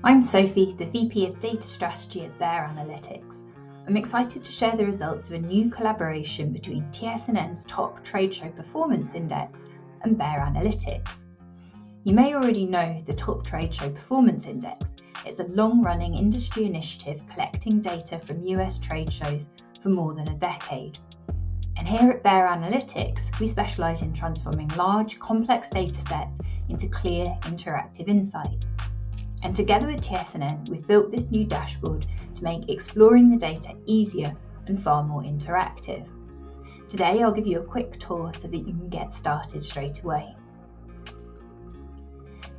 I'm Sophie, the VP of Data Strategy at Bear Analytics. I'm excited to share the results of a new collaboration between TSNN's Top Trade Show Performance Index and Bear Analytics. You may already know the Top Trade Show Performance Index. It's a long-running industry initiative collecting data from US trade shows for more than a decade. And here at Bear Analytics, we specialise in transforming large, complex data sets into clear, interactive insights. And together with TSNN, we've built this new dashboard to make exploring the data easier and far more interactive. Today, I'll give you a quick tour so that you can get started straight away.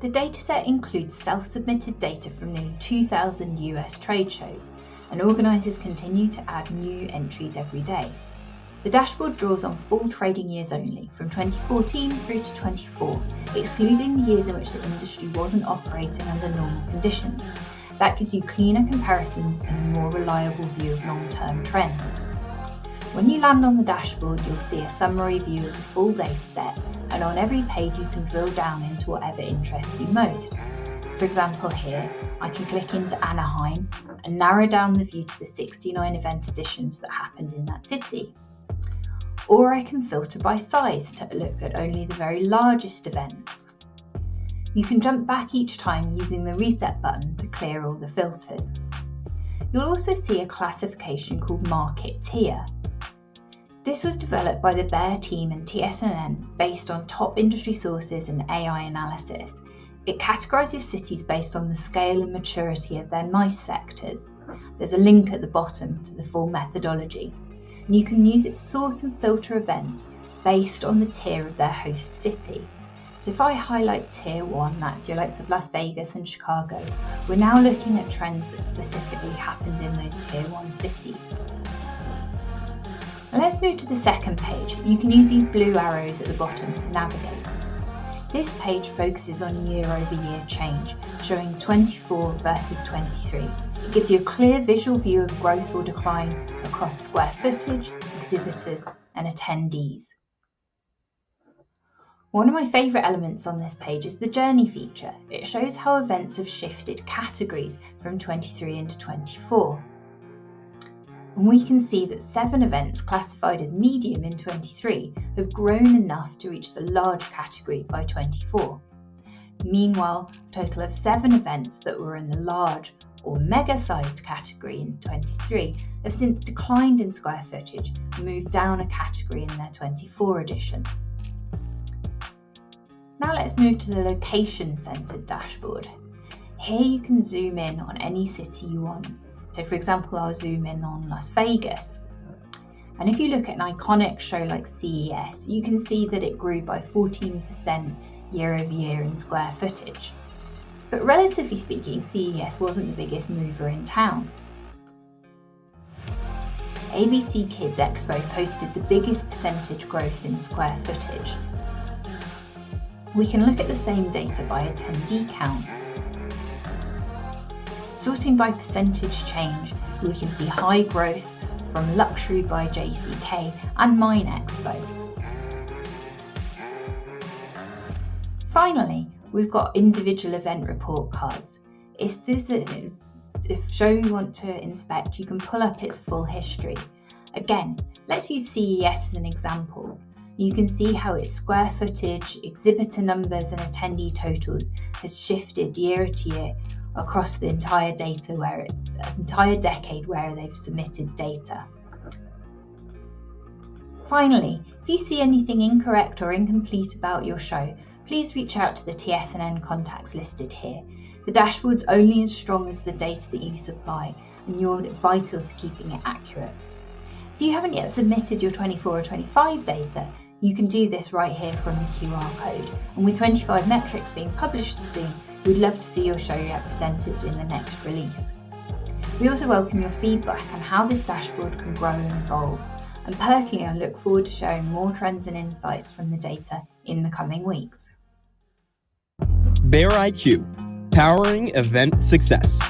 The dataset includes self-submitted data from nearly 2,000 US trade shows, and organisers continue to add new entries every day. The dashboard draws on full trading years only, from 2014 through to 24, excluding the years in which the industry wasn't operating under normal conditions. That gives you cleaner comparisons and a more reliable view of long-term trends. When you land on the dashboard, you'll see a summary view of the full data set, and on every page you can drill down into whatever interests you most. For example, here, I can click into Anaheim and narrow down the view to the 69 event editions that happened in that city. Or I can filter by size to look at only the very largest events. You can jump back each time using the reset button to clear all the filters. You'll also see a classification called Market Tier. This was developed by the Bear team and TSNN based on top industry sources and AI analysis. It categorises cities based on the scale and maturity of their MICE sectors. There's a link at the bottom to the full methodology. And you can use it to sort and filter events based on the tier of their host city. So if I highlight Tier 1, that's your likes of Las Vegas and Chicago, we're now looking at trends that specifically happened in those Tier 1 cities. Now let's move to the second page. You can use these blue arrows at the bottom to navigate. This page focuses on year-over-year change, showing 24 versus 23. It gives you a clear visual view of growth or decline across square footage, exhibitors, and attendees. One of my favourite elements on this page is the journey feature. It shows how events have shifted categories from 23 into 24. And we can see that 7 events classified as medium in 23 have grown enough to reach the large category by 24. Meanwhile, a total of 7 events that were in the large or mega-sized category in 23 have since declined in square footage and moved down a category in their 24 edition. Now let's move to the location-centered dashboard. Here you can zoom in on any city you want. So for example, I'll zoom in on Las Vegas. And if you look at an iconic show like CES, you can see that it grew by 14% year over year in square footage. But relatively speaking, CES wasn't the biggest mover in town. ABC Kids Expo posted the biggest percentage growth in square footage. We can look at the same data by attendee count. Sorting by percentage change, we can see high growth from Luxury by JCK and Mine Expo. Finally, we've got individual event report cards. It's this that if show you want to inspect, you can pull up its full history. Again, let's use CES as an example. You can see how its square footage, exhibitor numbers and attendee totals has shifted year to year across the entire decade where they've submitted data. Finally, if you see anything incorrect or incomplete about your show, please reach out to the TSNN contacts listed here. The dashboard's only as strong as the data that you supply, and you're vital to keeping it accurate. If you haven't yet submitted your 24 or 25 data, you can do this right here from the QR code. And with 25 metrics being published soon, we'd love to see your show represented in the next release. We also welcome your feedback on how this dashboard can grow and evolve. And personally, I look forward to sharing more trends and insights from the data in the coming weeks. Bear IQ, powering event success.